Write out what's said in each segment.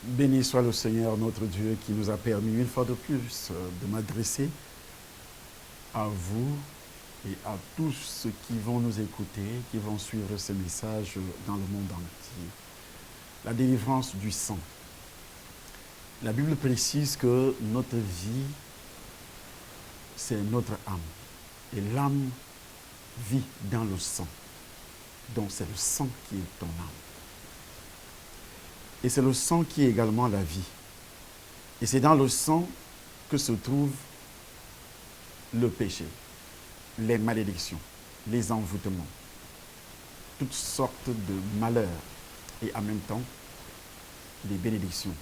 Béni soit le Seigneur notre Dieu qui nous a permis une fois de plus de m'adresser à vous et à tous ceux qui vont nous écouter, qui vont suivre ce message dans le monde entier. La délivrance du sang. La Bible précise que notre vie, c'est notre âme. Et l'âme vit dans le sang. Donc c'est le sang qui est ton âme. Et c'est le sang qui est également la vie. Et c'est dans le sang que se trouve le péché, les malédictions, les envoûtements, toutes sortes de malheurs et en même temps des bénédictions,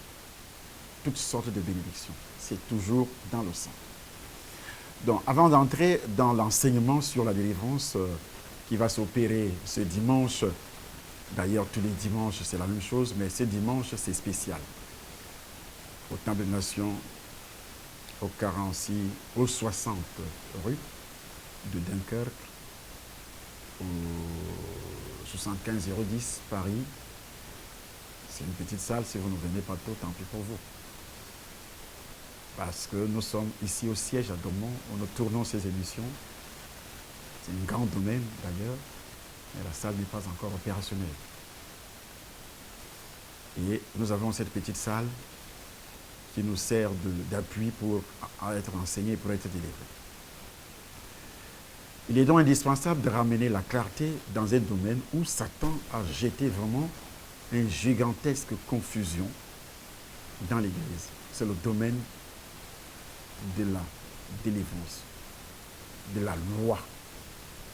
toutes sortes de bénédictions. C'est toujours dans le sang. Donc, avant d'entrer dans l'enseignement sur la délivrance qui va s'opérer ce dimanche, d'ailleurs tous les dimanches c'est la même chose, mais ce dimanche c'est spécial. Au Temple des Nations, au 46, au 60 rue de Dunkerque, au 75 010 Paris. C'est une petite salle, si vous ne venez pas tôt, tant pis pour vous. Parce que nous sommes ici au siège à Domont, où nous tournons ces émissions. C'est un grand domaine d'ailleurs, mais la salle n'est pas encore opérationnelle. Et nous avons cette petite salle qui nous sert d'appui pour être enseigné, pour être délivré. Il est donc indispensable de ramener la clarté dans un domaine où Satan a jeté vraiment une gigantesque confusion dans l'Église. C'est le domaine de la délivrance, de la loi.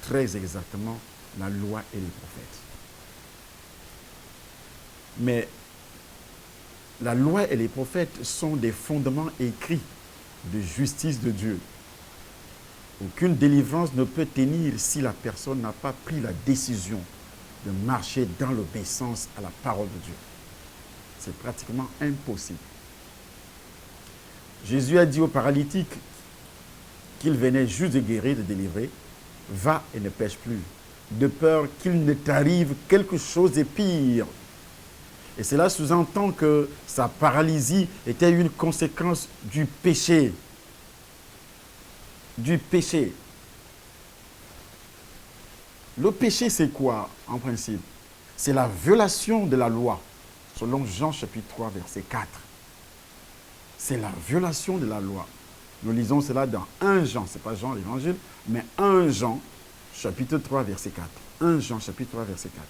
Très exactement, la loi et les prophètes. Mais la loi et les prophètes sont des fondements écrits de justice de Dieu. Aucune délivrance ne peut tenir si la personne n'a pas pris la décision de marcher dans l'obéissance à la parole de Dieu. C'est pratiquement impossible. Jésus a dit au paralytique qu'il venait juste de guérir, de délivrer, va et ne pêche plus, de peur qu'il ne t'arrive quelque chose de pire. Et cela sous-entend que sa paralysie était une conséquence du péché. Du péché. Le péché, c'est quoi, en principe? C'est la violation de la loi, selon Jean chapitre 3, verset 4. C'est la violation de la loi. Nous lisons cela dans 1 Jean, ce n'est pas Jean l'évangile, mais 1 Jean, chapitre 3, verset 4. 1 Jean, chapitre 3, verset 4.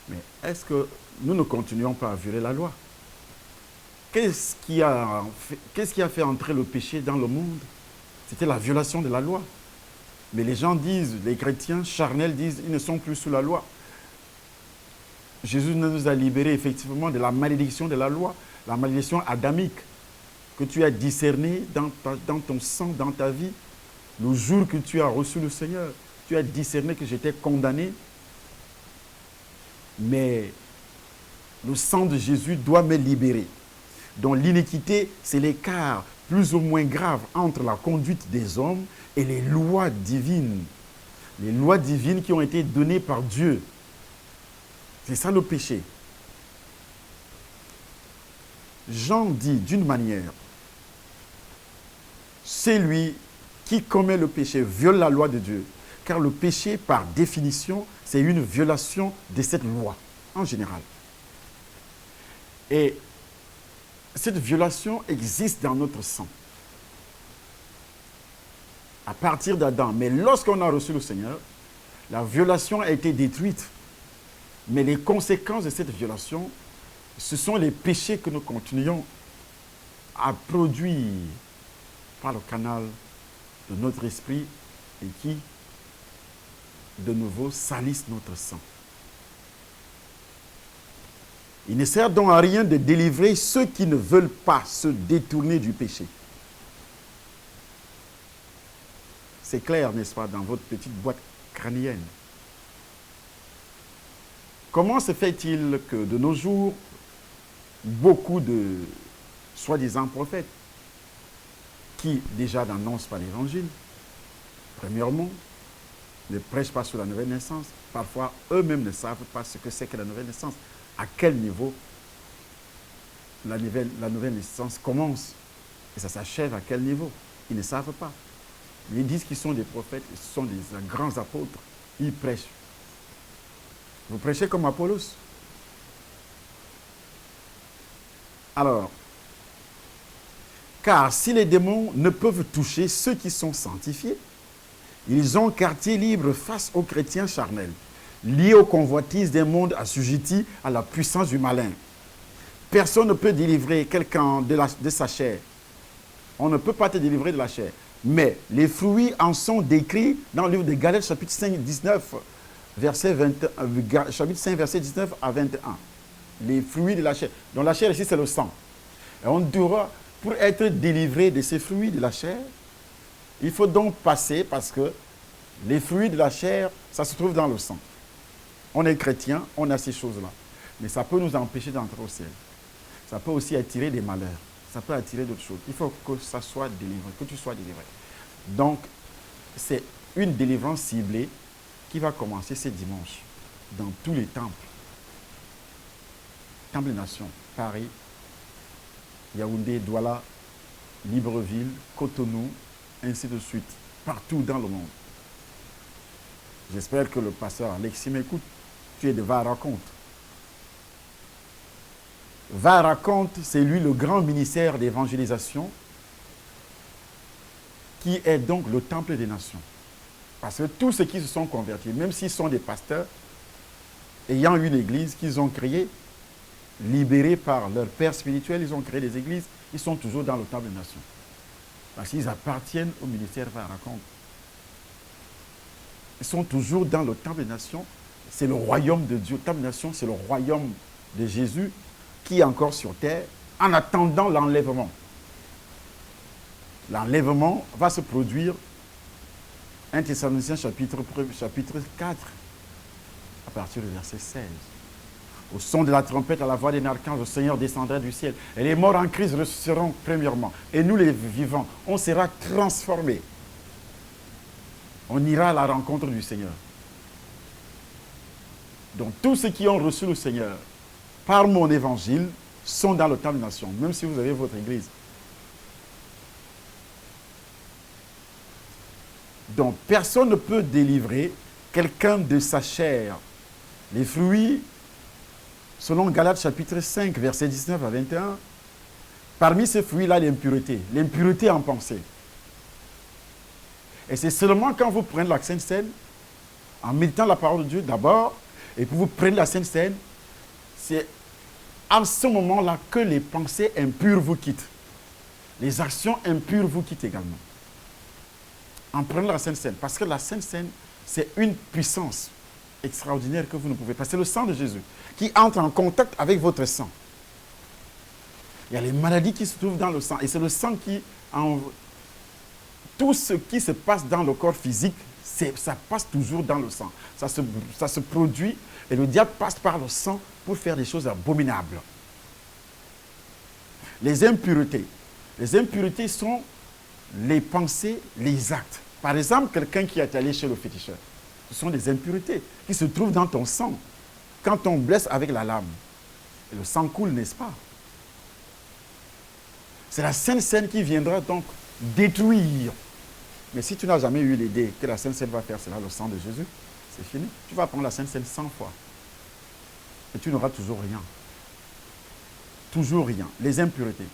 Mais est-ce que nous ne continuons pas à violer la loi? Qu'est-ce qui a fait entrer le péché dans le monde? C'était la violation de la loi. Mais les gens disent, les chrétiens charnels disent, ils ne sont plus sous la loi. Jésus nous a libérés effectivement de la malédiction de la loi, la malédiction adamique, que tu as discernée dans ton sang, dans ta vie. Le jour que tu as reçu le Seigneur, tu as discerné que j'étais condamné. Mais le sang de Jésus doit me libérer. Donc l'iniquité, c'est l'écart plus ou moins grave entre la conduite des hommes et les lois divines. Les lois divines qui ont été données par Dieu. C'est ça le péché. Jean dit d'une manière, celui qui commet le péché viole la loi de Dieu. Car le péché, par définition, c'est une violation de cette loi, en général. Et cette violation existe dans notre sang. À partir d'Adam. Mais lorsqu'on a reçu le Seigneur, la violation a été détruite. Mais les conséquences de cette violation, ce sont les péchés que nous continuons à produire par le canal de notre esprit et qui, de nouveau, salissent notre sang. Il ne sert donc à rien de délivrer ceux qui ne veulent pas se détourner du péché. C'est clair, n'est-ce pas, dans votre petite boîte crânienne. Comment se fait-il que de nos jours, beaucoup de soi-disant prophètes qui déjà n'annoncent pas l'évangile, premièrement, ne prêchent pas sur la nouvelle naissance, parfois eux-mêmes ne savent pas ce que c'est que la nouvelle naissance, à quel niveau la nouvelle naissance commence. Et ça s'achève à quel niveau? Ils ne savent pas. Ils disent qu'ils sont des prophètes, ce sont des grands apôtres. Ils prêchent. Vous prêchez comme Apollos. Alors, car si les démons ne peuvent toucher ceux qui sont sanctifiés, ils ont quartier libre face aux chrétiens charnels, liés aux convoitises des mondes assujettis à la puissance du malin. Personne ne peut délivrer quelqu'un de sa chair. On ne peut pas te délivrer de la chair. Mais les fruits en sont décrits dans le livre de Galates, chapitre 5, 19, chapitre 5, verset 19 à 21. Les fruits de la chair. Donc la chair ici, c'est le sang. Et on doit, pour être délivré de ces fruits de la chair, il faut donc passer, parce que les fruits de la chair, ça se trouve dans le sang. On est chrétien, on a ces choses-là. Mais ça peut nous empêcher d'entrer au ciel. Ça peut aussi attirer des malheurs. Ça peut attirer d'autres choses. Il faut que ça soit délivré, que tu sois délivré. Donc, c'est une délivrance ciblée qui va commencer ce dimanche dans tous les temples. Temple des Nations, Paris, Yaoundé, Douala, Libreville, Cotonou, ainsi de suite, partout dans le monde. J'espère que le pasteur Alexis m'écoute. Tu es de Va Raconte. Va Raconte, c'est lui le grand ministère d'évangélisation qui est donc le temple des nations. Parce que tous ceux qui se sont convertis, même s'ils sont des pasteurs, ayant une église qu'ils ont créée, libérés par leur père spirituel, ils ont créé des églises, ils sont toujours dans le temple des nations. Parce qu'ils appartiennent au ministère Va Raconte. Ils sont toujours dans le temple des nations. C'est le royaume de Dieu. Le temple des nations, c'est le royaume de Jésus qui est encore sur terre en attendant l'enlèvement. L'enlèvement va se produire, 1 Thessaloniciens chapitre 4, à partir du verset 16. Au son de la trompette, à la voix des archanges, le Seigneur descendra du ciel. Et les morts en Christ ressusciteront premièrement. Et nous, les vivants, on sera transformés. On ira à la rencontre du Seigneur. Donc, tous ceux qui ont reçu le Seigneur par mon évangile sont dans le temple des nations, même si vous avez votre église. Donc, personne ne peut délivrer quelqu'un de sa chair. Les fruits, selon Galates chapitre 5, verset 19 à 21, parmi ces fruits-là, l'impureté en pensée. Et c'est seulement quand vous prenez la Sainte Seine, en méditant la parole de Dieu d'abord, et puis vous prenez la Sainte Seine, c'est à ce moment-là que les pensées impures vous quittent. Les actions impures vous quittent également. En prenant la Sainte Seine. Parce que la Sainte Seine, c'est une puissance extraordinaire que vous ne pouvez pas. C'est le sang de Jésus qui entre en contact avec votre sang. Il y a les maladies qui se trouvent dans le sang. Et c'est le sang qui... Tout ce qui se passe dans le corps physique, ça passe toujours dans le sang. Ça se produit et le diable passe par le sang pour faire des choses abominables. Les impuretés. Les impuretés sont les pensées, les actes. Par exemple, quelqu'un qui est allé chez le féticheur. Ce sont des impuretés qui se trouvent dans ton sang. Quand on blesse avec la lame, et le sang coule, n'est-ce pas? C'est la Sainte Seine qui viendra donc détruire. Mais si tu n'as jamais eu l'idée que la Sainte Seine va faire cela, le sang de Jésus, c'est fini. Tu vas prendre la Sainte Seine 100 fois. Et tu n'auras toujours rien. Toujours rien. Les impuretés.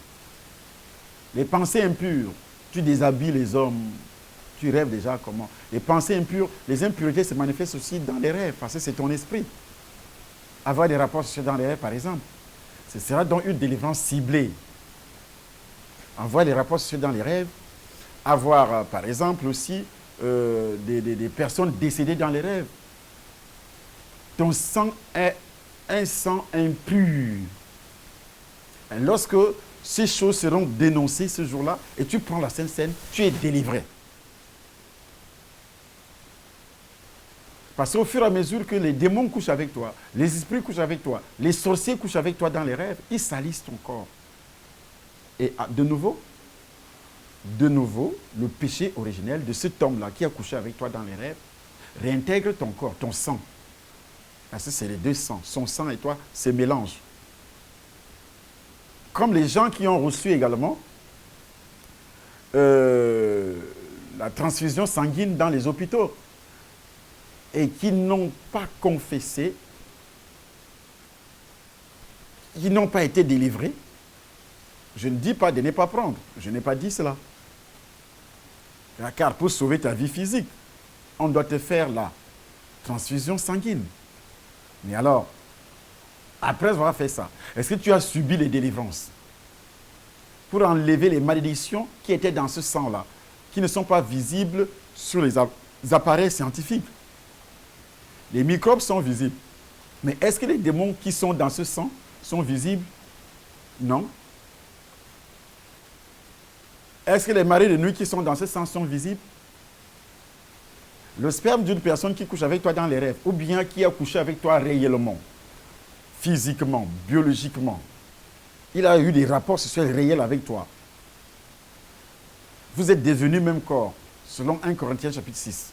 Les pensées impures. Tu déshabilles les hommes. Tu rêves déjà comment. Les pensées impures, les impuretés se manifestent aussi dans les rêves, parce que c'est ton esprit. Avoir des rapports sexuels dans les rêves, par exemple. Ce sera donc une délivrance ciblée. Avoir des rapports sexuels dans les rêves. Avoir, par exemple, aussi des personnes décédées dans les rêves. Ton sang est un sang impur. Et lorsque ces choses seront dénoncées ce jour-là, et tu prends la Sainte Seine, tu es délivré. Parce qu'au fur et à mesure que les démons couchent avec toi, les esprits couchent avec toi, les sorciers couchent avec toi dans les rêves, ils salissent ton corps. Et de nouveau, le péché originel de cet homme-là qui a couché avec toi dans les rêves réintègre ton corps, ton sang. Parce que c'est les deux sangs. Son sang et toi se mélangent. Comme les gens qui ont reçu également la transfusion sanguine dans les hôpitaux et qui n'ont pas confessé, qui n'ont pas été délivrés. Je ne dis pas de ne pas prendre. Je n'ai pas dit cela. Car pour sauver ta vie physique, on doit te faire la transfusion sanguine. Mais alors, après avoir fait ça, est-ce que tu as subi les délivrances pour enlever les malédictions qui étaient dans ce sang-là, qui ne sont pas visibles sur les appareils scientifiques? Les microbes sont visibles. Mais est-ce que les démons qui sont dans ce sang sont visibles? Non. Est-ce que les maris de nuit qui sont dans ce sang sont visibles? Le sperme d'une personne qui couche avec toi dans les rêves, ou bien qui a couché avec toi réellement, physiquement, biologiquement, il a eu des rapports sexuels réels avec toi. Vous êtes devenus même corps, selon 1 Corinthiens chapitre 6.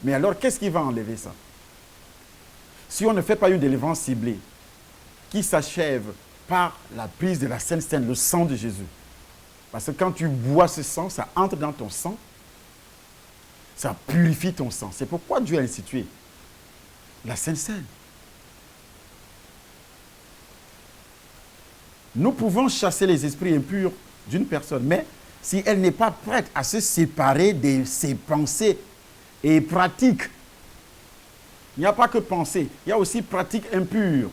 Mais alors, qu'est-ce qui va enlever ça? Si on ne fait pas une délivrance ciblée, qui s'achève par la prise de la Sainte Seine, le sang de Jésus. Parce que quand tu bois ce sang, ça entre dans ton sang, ça purifie ton sang. C'est pourquoi Dieu a institué la Sainte Seine. Nous pouvons chasser les esprits impurs d'une personne, mais si elle n'est pas prête à se séparer de ses pensées et pratiques, il n'y a pas que pensée, il y a aussi pratiques impures.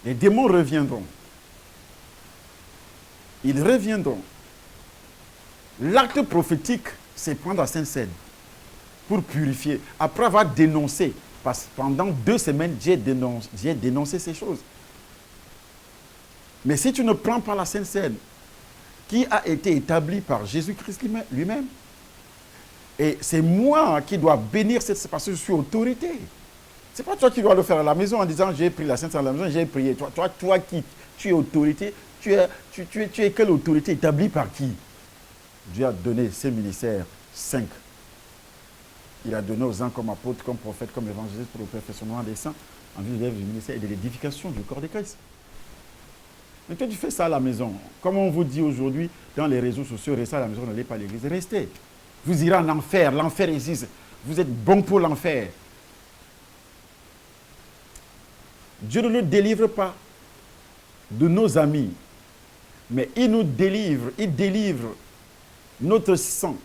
Les démons reviendront. Ils reviendront. L'acte prophétique, c'est prendre la Sainte Seine pour purifier. Après avoir dénoncé, parce que pendant 2 semaines, j'ai dénoncé ces choses. Mais si tu ne prends pas la Sainte Seine, qui a été établie par Jésus-Christ lui-même, et c'est moi qui dois bénir cette, parce que je suis autorité. Ce n'est pas toi qui dois le faire à la maison en disant j'ai pris la Sainte Seine à la maison, j'ai prié. Toi qui tu es autorité, tu es quelle autorité établie par qui? Dieu a donné ses ministères 5. Il a donné aux uns comme apôtres, comme prophètes, comme évangélistes pour le perfectionnement des saints, en vue du ministère et de l'édification du corps de Christ. Mais toi, tu fais ça à la maison. Comme on vous dit aujourd'hui dans les réseaux sociaux, restez à la maison, n'allez pas à l'église. Restez. Vous irez en enfer. L'enfer existe. Vous êtes bon pour l'enfer. Dieu ne nous délivre pas de nos amis, mais il nous délivre, il délivre notre sang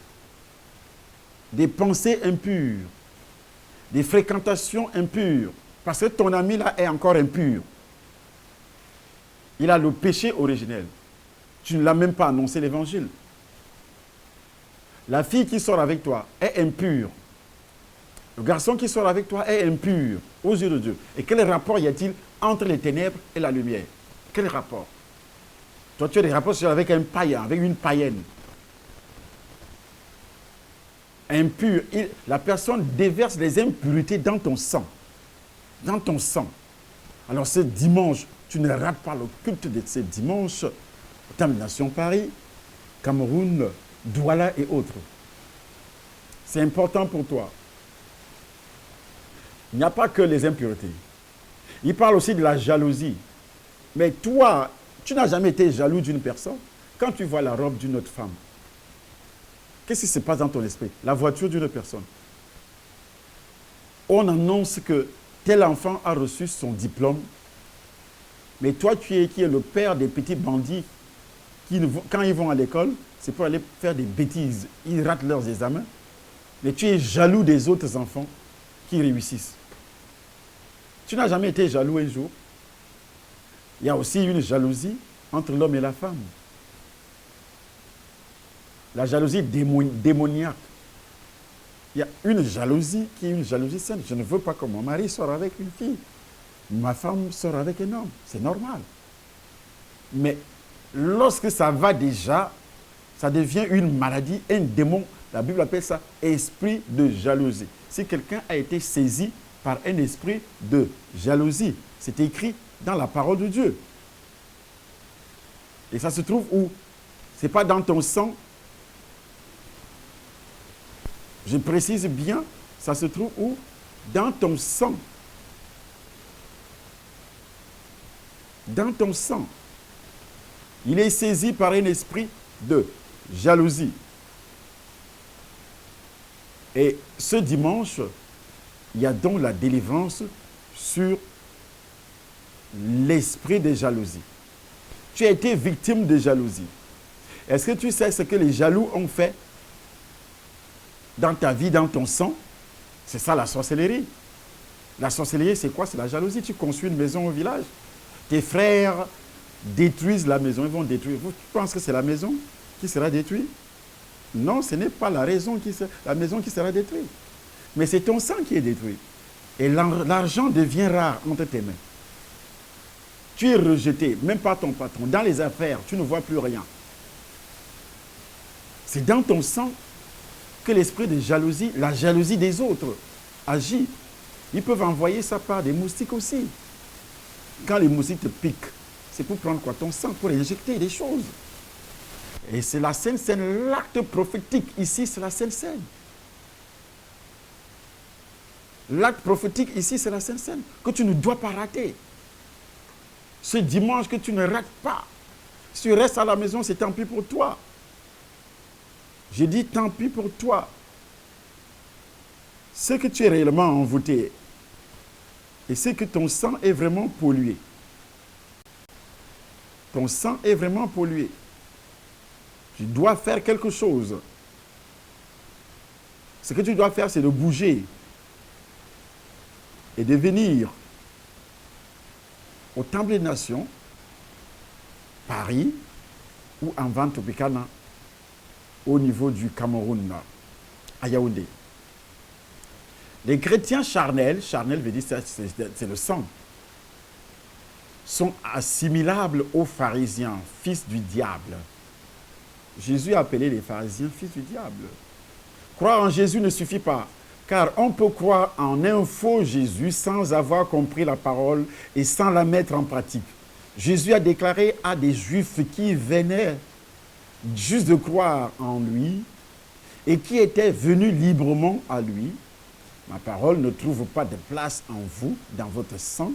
des pensées impures, des fréquentations impures, parce que ton ami là est encore impur. Il a le péché originel. Tu ne l'as même pas annoncé l'évangile. La fille qui sort avec toi est impure. Le garçon qui sort avec toi est impur aux yeux de Dieu. Et quel rapport y a-t-il entre les ténèbres et la lumière? Quel rapport? Toi, tu as des rapports avec un païen, avec une païenne. Impur. La personne déverse des impurités dans ton sang. Dans ton sang. Alors ce dimanche, tu ne rates pas le culte de ce dimanche. Termination Paris, Cameroun, Douala et autres. C'est important pour toi. Il n'y a pas que les impuretés. Il parle aussi de la jalousie. Mais toi, tu n'as jamais été jaloux d'une personne. Quand tu vois la robe d'une autre femme, qu'est-ce qui se passe dans ton esprit? La voiture d'une personne. On annonce que tel enfant a reçu son diplôme. Mais toi, qui es le père des petits bandits, qui, quand ils vont à l'école, c'est pour aller faire des bêtises. Ils ratent leurs examens. Mais tu es jaloux des autres enfants qui réussissent. Tu n'as jamais été jaloux un jour. Il y a aussi une jalousie entre l'homme et la femme. La jalousie démoniaque. Il y a une jalousie qui est une jalousie saine. Je ne veux pas que mon mari sorte avec une fille. Ma femme sort avec un homme. C'est normal. Mais lorsque ça va déjà, ça devient une maladie, un démon. La Bible appelle ça esprit de jalousie. Si quelqu'un a été saisi par un esprit de jalousie, c'est écrit dans la parole de Dieu. Et ça se trouve où? Ce n'est pas dans ton sang. Je précise bien, ça se trouve où? Dans ton sang. Dans ton sang. Il est saisi par un esprit de jalousie. Et ce dimanche, il y a donc la délivrance sur l'esprit de jalousie. Tu as été victime de jalousie. Est-ce que tu sais ce que les jaloux ont fait dans ta vie, dans ton sang? C'est ça la sorcellerie. La sorcellerie, c'est quoi? C'est la jalousie. Tu construis une maison au village. Tes frères détruisent la maison. Ils vont détruire. Vous pensez que c'est la maison qui sera détruite? Non, ce n'est pas la maison qui sera détruite. Mais c'est ton sang qui est détruit. Et l'argent devient rare entre tes mains. Tu es rejeté, même pas ton patron. Dans les affaires, tu ne vois plus rien. C'est dans ton sang que l'esprit de jalousie, la jalousie des autres, agit. Ils peuvent envoyer ça par des moustiques aussi. Quand les moustiques te piquent, c'est pour prendre quoi? Ton sang, pour injecter des choses. Et c'est la Sainte Seine, l'acte prophétique. Ici, c'est la Sainte Seine. L'acte prophétique ici, c'est la Sainte Seine, que tu ne dois pas rater. Ce dimanche que tu ne rates pas. Si tu restes à la maison, c'est tant pis pour toi. J'ai dit tant pis pour toi. C'est que tu es réellement envoûté. Et c'est que ton sang est vraiment pollué. Ton sang est vraiment pollué. Tu dois faire quelque chose. Ce que tu dois faire, c'est de bouger et de venir au Temple des Nations, Paris, ou en Ventopicana, au niveau du Cameroun, à Yaoundé. Les chrétiens charnels veut dire c'est le sang, sont assimilables aux pharisiens, fils du diable. Jésus a appelé les pharisiens fils du diable. Croire en Jésus ne suffit pas, car on peut croire en un faux Jésus sans avoir compris la parole et sans la mettre en pratique. Jésus a déclaré à des Juifs qui venaient juste de croire en lui et qui étaient venus librement à lui: ma parole ne trouve pas de place en vous, dans votre sang.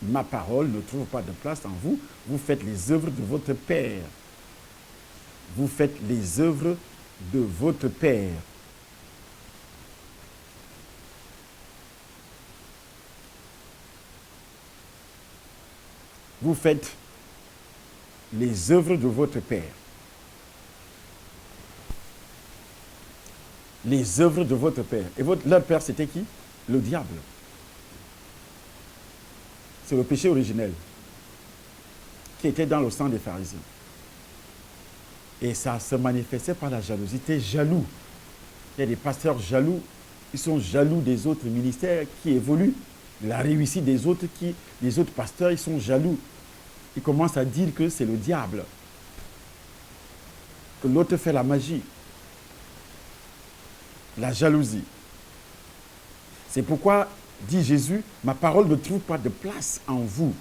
Ma parole ne trouve pas de place en vous. Vous faites les œuvres de votre Père. Vous faites les œuvres de votre Père. Vous faites les œuvres de votre Père. Les œuvres de votre Père. Et leur Père, c'était qui? Le diable. C'est le péché originel qui était dans le sang des pharisiens. Et ça se manifestait par la jalousie. Tu es jaloux. Il y a des pasteurs jaloux. Ils sont jaloux des autres ministères qui évoluent. La réussite des autres pasteurs, ils sont jaloux. Ils commencent à dire que c'est le diable. Que l'autre fait la magie. La jalousie. C'est pourquoi, dit Jésus, ma parole ne trouve pas de place en vous.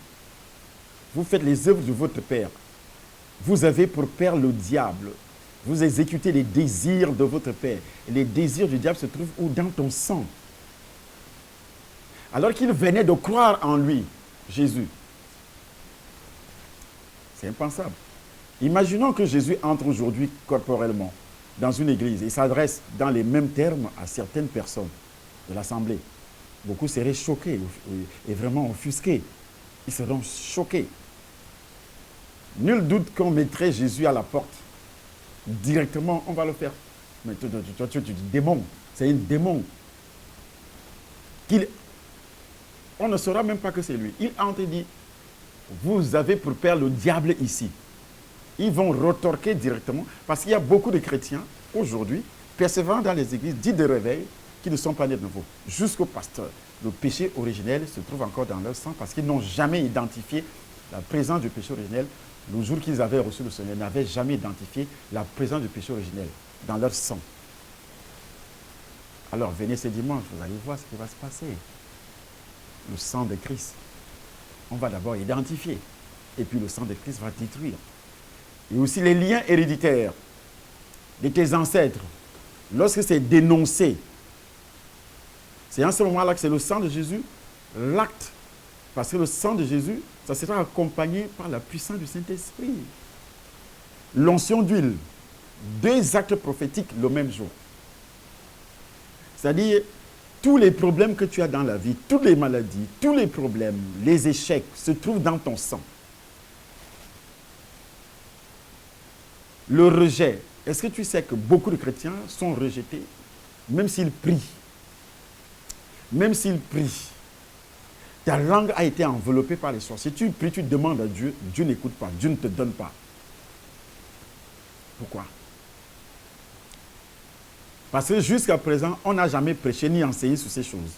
Vous faites les œuvres de votre Père. Vous avez pour père le diable. Vous exécutez les désirs de votre père. Et les désirs du diable se trouvent où? Dans ton sang. Alors qu'il venait de croire en lui, Jésus. C'est impensable. Imaginons que Jésus entre aujourd'hui corporellement dans une église et s'adresse dans les mêmes termes à certaines personnes de l'assemblée. Beaucoup seraient choqués et vraiment offusqués. Ils seront choqués. Nul doute qu'on mettrait Jésus à la porte. Directement, on va le faire. Mais tu dis démon. C'est un démon. On ne saura même pas que c'est lui. Il entre et dit, vous avez pour père le diable ici. Ils vont retorquer directement, parce qu'il y a beaucoup de chrétiens, aujourd'hui, persévérant dans les églises, dits de réveil, qui ne sont pas nés de nouveau. Jusqu'au pasteur. Le péché originel se trouve encore dans leur sang, parce qu'ils n'ont jamais identifié la présence du péché originel. Le jour qu'ils avaient reçu le Seigneur, n'avaient jamais identifié la présence du péché originel dans leur sang. Alors venez ce dimanche, vous allez voir ce qui va se passer. Le sang de Christ, on va d'abord identifier. Et puis le sang de Christ va détruire. Et aussi les liens héréditaires de tes ancêtres. Lorsque c'est dénoncé, c'est en ce moment-là que c'est le sang de Jésus, l'acte. Parce que le sang de Jésus ça sera accompagné par la puissance du Saint-Esprit. L'onction d'huile, 2 actes prophétiques le même jour. C'est-à-dire, tous les problèmes que tu as dans la vie, toutes les maladies, tous les problèmes, les échecs se trouvent dans ton sang. Le rejet. Est-ce que tu sais que beaucoup de chrétiens sont rejetés, même s'ils prient? Même s'ils prient. Ta langue a été enveloppée par les sorciers. Tu pries, tu demandes à Dieu, Dieu n'écoute pas, Dieu ne te donne pas. Pourquoi? Parce que jusqu'à présent, on n'a jamais prêché ni enseigné sur ces choses.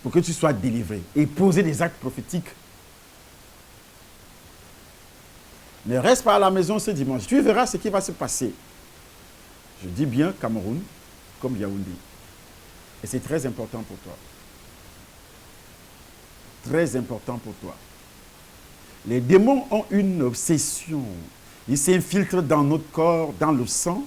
Pour que tu sois délivré et poser des actes prophétiques. Ne reste pas à la maison ce dimanche. Tu verras ce qui va se passer. Je dis bien Cameroun comme Yaoundé. Et c'est très important pour toi. Très important pour toi. Les démons ont une obsession. Ils s'infiltrent dans notre corps, dans le sang,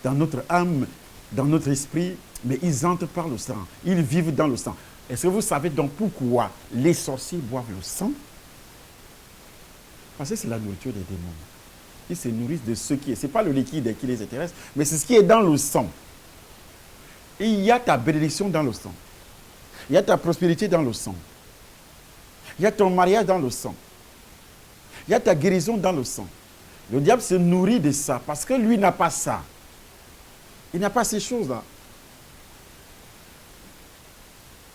dans notre âme, dans notre esprit, mais ils entrent par le sang. Ils vivent dans le sang. Est-ce que vous savez donc pourquoi les sorciers boivent le sang? Parce que c'est la nourriture des démons. Ils se nourrissent de ce qui est. Ce n'est pas le liquide qui les intéresse, mais c'est ce qui est dans le sang. Et il y a ta bénédiction dans le sang. Il y a ta prospérité dans le sang. Il y a ton mariage dans le sang. Il y a ta guérison dans le sang. Le diable se nourrit de ça parce que lui n'a pas ça. Il n'a pas ces choses-là.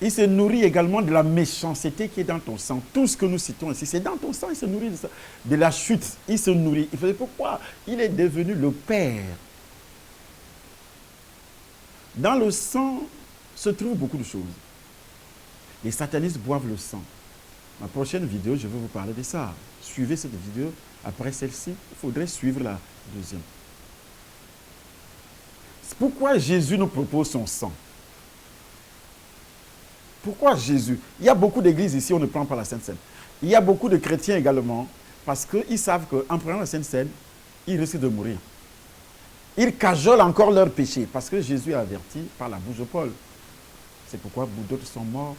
Il se nourrit également de la méchanceté qui est dans ton sang. Tout ce que nous citons ici, c'est dans ton sang, il se nourrit de ça. De la chute, il se nourrit. Il fait pourquoi? Il est devenu le Père. Dans le sang se trouvent beaucoup de choses. Les satanistes boivent le sang. Ma prochaine vidéo, je vais vous parler de ça. Suivez cette vidéo. Après celle-ci, il faudrait suivre la deuxième. C'est pourquoi Jésus nous propose son sang. Pourquoi Jésus? Il y a beaucoup d'églises ici, on ne prend pas la Sainte Seine. Il y a beaucoup de chrétiens également, parce qu'ils savent qu'en prenant la Sainte Seine, ils risquent de mourir. Ils cajolent encore leur péché, parce que Jésus a averti par la bouche de Paul. C'est pourquoi d'autres sont morts,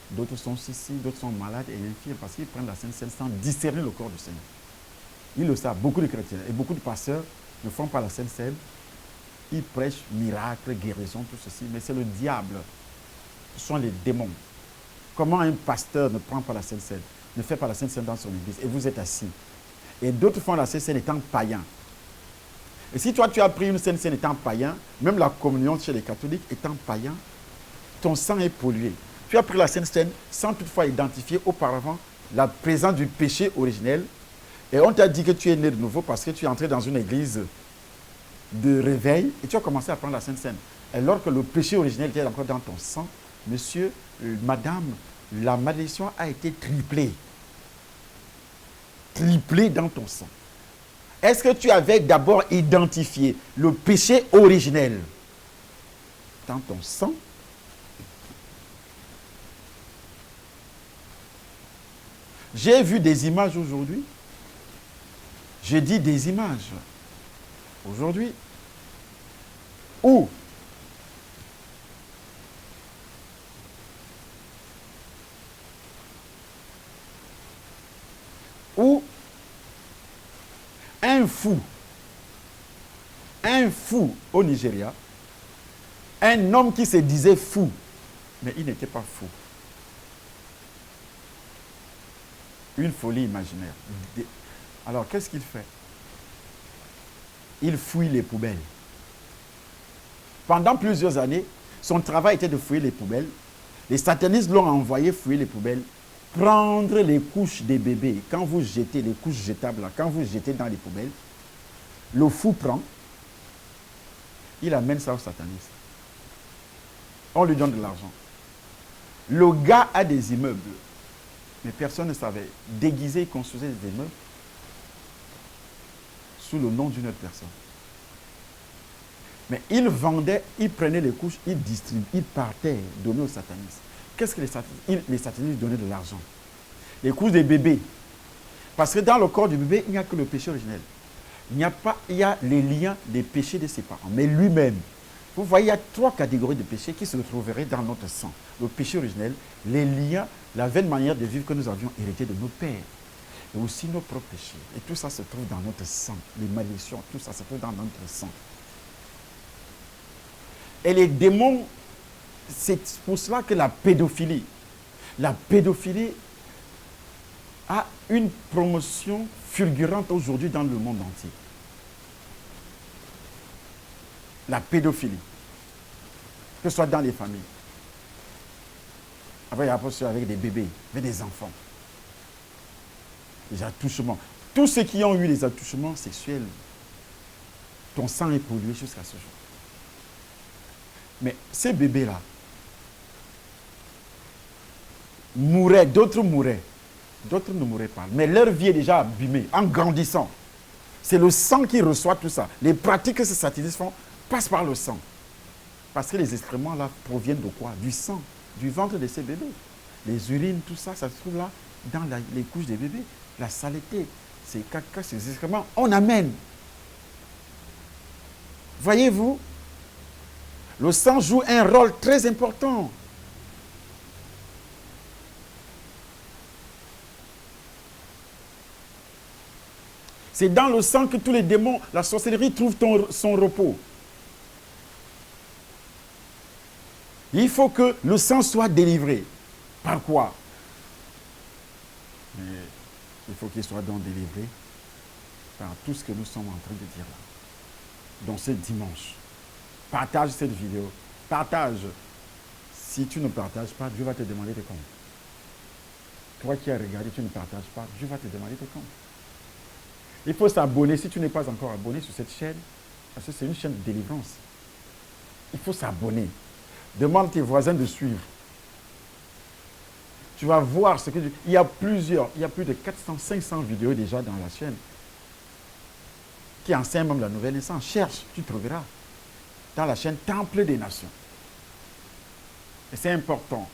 d'autres sont ici, d'autres sont malades et infirmes, parce qu'ils prennent la Sainte Seine sans discerner le corps du Seigneur. Ils le savent, beaucoup de chrétiens et beaucoup de pasteurs ne font pas la Sainte Seine. Ils prêchent miracles, guérison, tout ceci, mais c'est le diable. Ce sont les démons. Comment un pasteur ne prend pas la Sainte Seine, ne fait pas la Sainte Seine dans son église, et vous êtes assis. Et d'autres font la Sainte Seine étant païens. Et si toi, tu as pris une Sainte Seine étant païen, même la communion chez les catholiques étant païen, ton sang est pollué. Tu as pris la Sainte Seine sans toutefois identifier auparavant la présence du péché originel. Et on t'a dit que tu es né de nouveau parce que tu es entré dans une église de réveil et tu as commencé à prendre la Sainte Seine. Alors que le péché originel était encore dans ton sang, monsieur, madame, la malédiction a été triplée. Triplée dans ton sang. Est-ce que tu avais d'abord identifié le péché originel dans ton sang? J'ai vu des images aujourd'hui. J'ai dit des images aujourd'hui où un fou au Nigeria, un homme qui se disait fou, mais il n'était pas fou. Une folie imaginaire. Alors, qu'est-ce qu'il fait? Il fouille les poubelles. Pendant plusieurs années, son travail était de fouiller les poubelles. Les satanistes l'ont envoyé fouiller les poubelles, prendre les couches des bébés. Quand vous jetez les couches jetables, quand vous jetez dans les poubelles, le fou prend, il amène ça au sataniste. On lui donne de l'argent. Le gars a des immeubles, mais personne ne savait. Déguisé, il construisait des immeubles sous le nom d'une autre personne. Mais il vendait, il prenait les couches, il distribuait, il partait donner aux satanistes. Qu'est-ce que les satanistes donnaient de l'argent? Les couches des bébés. Parce que dans le corps du bébé, il n'y a que le péché originel. Il y a les liens des péchés de ses parents. Mais lui-même, vous voyez, il y a 3 catégories de péchés qui se retrouveraient dans notre sang. Le péché originel, les liens, la vaine manière de vivre que nous avions hérité de nos pères. et aussi nos propres péchés. Et tout ça se trouve dans notre sang. Les malédictions, tout ça se trouve dans notre sang. Et les démons, c'est pour cela que la pédophilie a une promotion fulgurante aujourd'hui dans le monde entier. La pédophilie, que ce soit dans les familles, avec des bébés, avec des enfants, les attouchements. Tous ceux qui ont eu les attouchements sexuels, ton sang est pollué jusqu'à ce jour. Mais ces bébés-là mouraient, d'autres mouraient, d'autres ne mouraient pas. Mais leur vie est déjà abîmée en grandissant. C'est le sang qui reçoit tout ça. Les pratiques que ces satanistes font passent par le sang. Parce que les excréments là proviennent de quoi? Du sang, du ventre de ces bébés. Les urines, tout ça, ça se trouve là dans les couches des bébés. La saleté, ces caca, ces excréments, on amène. Voyez-vous, le sang joue un rôle très important. C'est dans le sang que tous les démons, la sorcellerie trouve son repos. Il faut que le sang soit délivré. Par quoi? Mais il faut qu'il soit donc délivré par tout ce que nous sommes en train de dire là. Donc ce dimanche, partage cette vidéo. Partage. Si tu ne partages pas, Dieu va te demander tes comptes. Toi qui as regardé, tu ne partages pas, Dieu va te demander tes comptes. Il faut s'abonner si tu n'es pas encore abonné sur cette chaîne, parce que c'est une chaîne de délivrance. Il faut s'abonner. Demande tes voisins de suivre. Tu vas voir ce que... Il y a plus de 400, 500 vidéos déjà dans la chaîne qui enseignent même la nouvelle naissance. Cherche, tu trouveras. Dans la chaîne Temple des Nations. Et c'est important.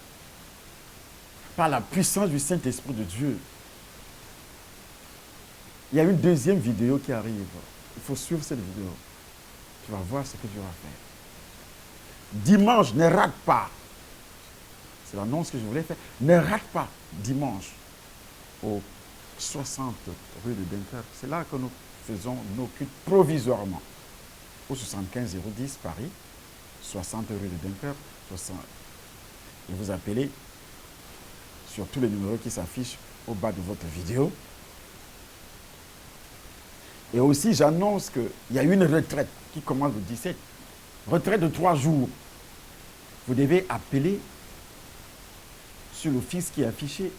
Par la puissance du Saint-Esprit de Dieu. Il y a une deuxième vidéo qui arrive. Il faut suivre cette vidéo. Tu vas voir ce que Dieu va faire. Dimanche, ne rate pas. C'est l'annonce que je voulais faire. Ne rate pas dimanche au 60 rue de Dunkerque. C'est là que nous faisons nos cultes provisoirement. Au 75 010 Paris, 60 rue de Dunkerque. Et vous appelez sur tous les numéros qui s'affichent au bas de votre vidéo. Et aussi, j'annonce qu'il y a une retraite qui commence le 17. Retraite de 3 jours. Vous devez appeler sur l'office qui est affiché.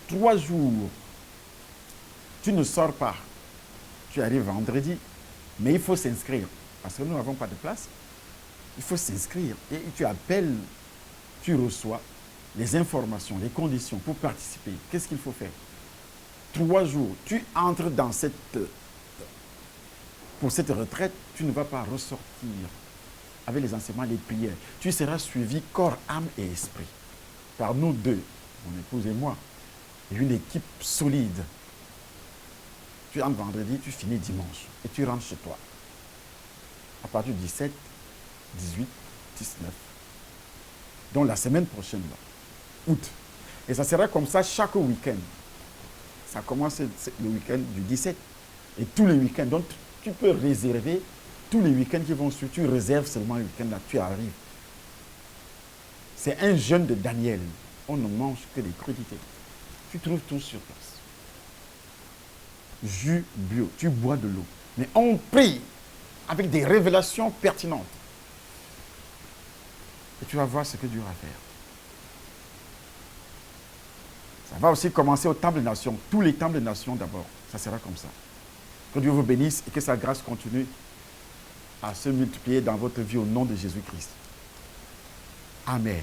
3 jours. Tu ne sors pas. Tu arrives vendredi. Mais il faut s'inscrire. Parce que nous n'avons pas de place. Il faut s'inscrire. Et tu appelles, tu reçois les informations, les conditions pour participer. Qu'est-ce qu'il faut faire? 3 jours. Tu entres dans pour cette retraite, tu ne vas pas ressortir avec les enseignements, les prières. Tu seras suivi corps, âme et esprit. Par nous deux, mon épouse et moi, et une équipe solide. Tu entres vendredi, tu finis dimanche. Et tu rentres chez toi. À partir du 17, 18, 19. Donc la semaine prochaine, là, août. Et ça sera comme ça chaque week-end. Ça commence le week-end du 17. Et tous les week-ends. Donc, tu peux réserver tous les week-ends qui vont suivre. Tu réserves seulement le week-end là, tu arrives. C'est un jeûne de Daniel. On ne mange que des crudités. Tu trouves tout sur place. Jus bio. Tu bois de l'eau. Mais on prie avec des révélations pertinentes. Et tu vas voir ce que Dieu va faire. Ça va aussi commencer au Temple des Nations. Tous les Temples des Nations d'abord. Ça sera comme ça. Que Dieu vous bénisse et que sa grâce continue à se multiplier dans votre vie au nom de Jésus-Christ. Amen.